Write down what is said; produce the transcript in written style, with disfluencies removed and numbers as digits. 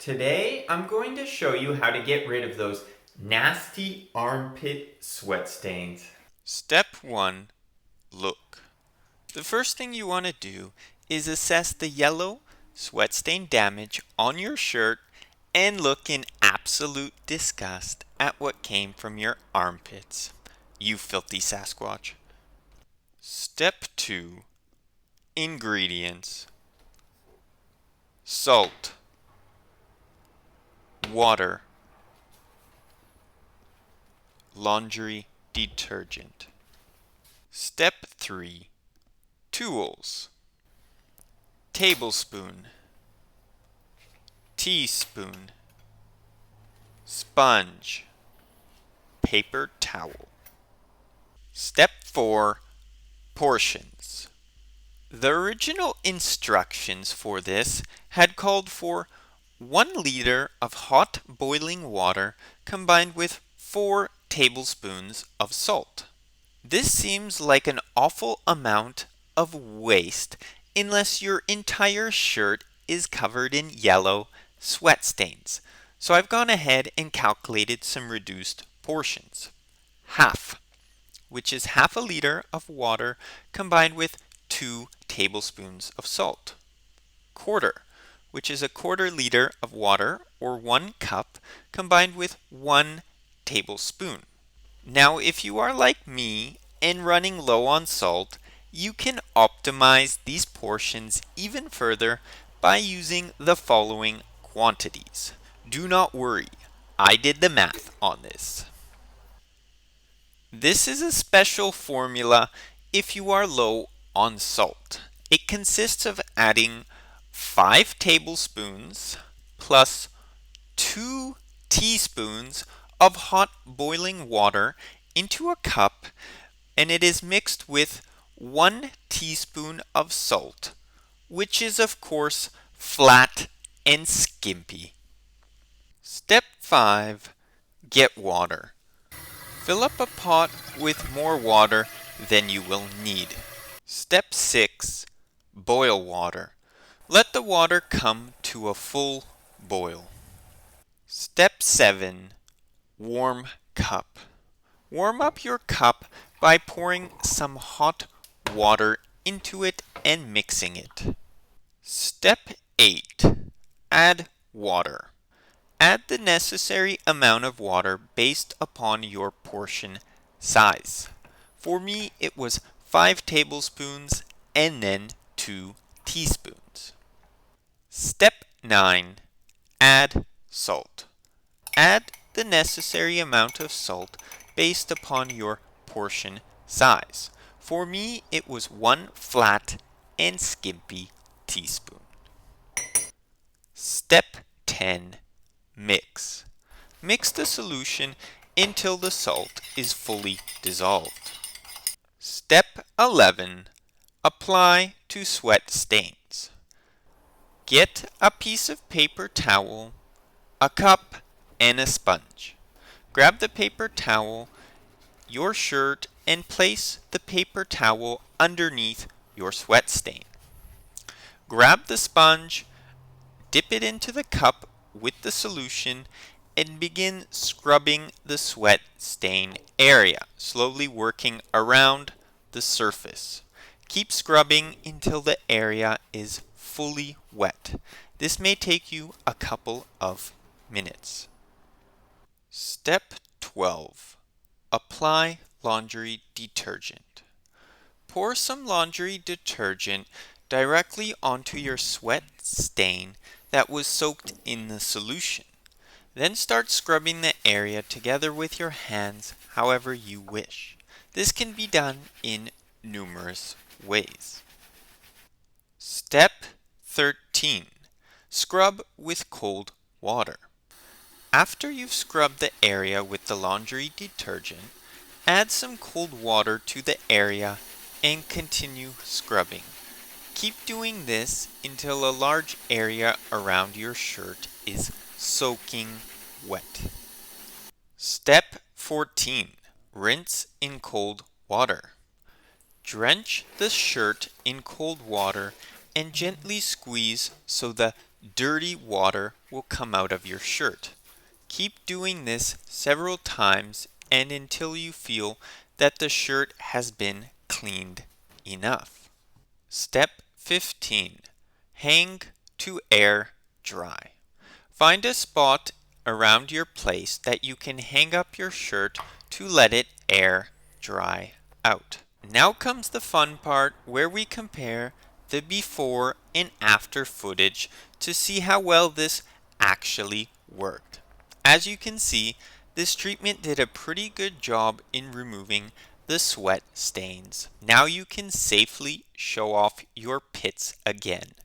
Today, I'm going to show you how to get rid of those nasty armpit sweat stains. Step 1. Look. The first thing you want to do is assess the yellow sweat stain damage on your shirt and look in absolute disgust at what came from your armpits. You filthy Sasquatch. Step 2. Ingredients: salt, water, laundry detergent. Step 3. Tools: tablespoon, teaspoon, sponge, paper towel. Step 4. Portions. The original instructions for this had called for 1 liter of hot boiling water combined with 4 tablespoons of salt. This seems like an awful amount of waste unless your entire shirt is covered in yellow sweat stains. So I've gone ahead and calculated some reduced portions. Half, which is half a liter of water combined with 2 tablespoons of salt. Quarter, which is a quarter liter of water or 1 cup combined with 1 tablespoon. Now, if you are like me and running low on salt, you can optimize these portions even further by using the following quantities. Do not worry, I did the math on this. This is a special formula if you are low on salt. It consists of adding 5 tablespoons plus 2 teaspoons of hot boiling water into a cup, and it is mixed with 1 teaspoon of salt, which is of course flat and skimpy. Step 5. Get water. Fill up a pot with more water than you will need. Step 6. Boil water. Let the water come to a full boil. Step 7. Warm cup. Warm up your cup by pouring some hot water into it and mixing it. Step 8. Add water. Add the necessary amount of water based upon your portion size. For me, it was 5 tablespoons and then 2 teaspoons. Step 9. Add salt. Add the necessary amount of salt based upon your portion size. For me, it was 1 flat and skimpy teaspoon. Step 10. Mix. Mix the solution until the salt is fully dissolved. Step 11. Apply to sweat stains. Get a piece of paper towel, a cup, and a sponge. Grab the paper towel, your shirt, and place the paper towel underneath your sweat stain. Grab the sponge, dip it into the cup with the solution, and begin scrubbing the sweat stain area, slowly working around the surface. Keep scrubbing until the area is fully wet. This may take you a couple of minutes. Step 12. Apply laundry detergent. Pour some laundry detergent directly onto your sweat stain that was soaked in the solution. Then start scrubbing the area together with your hands however you wish. This can be done in numerous ways. Step 13. Scrub with cold water. After you've scrubbed the area with the laundry detergent, add some cold water to the area and continue scrubbing. Keep doing this until a large area around your shirt is soaking wet. Step 14. Rinse in cold water. Drench the shirt in cold water and gently squeeze so the dirty water will come out of your shirt. Keep doing this several times and until you feel that the shirt has been cleaned enough. Step 15. Hang to air dry. Find a spot around your place that you can hang up your shirt to let it air dry out. Now comes the fun part where we compare the before and after footage to see how well this actually worked. As you can see, this treatment did a pretty good job in removing the sweat stains. Now you can safely show off your pits again.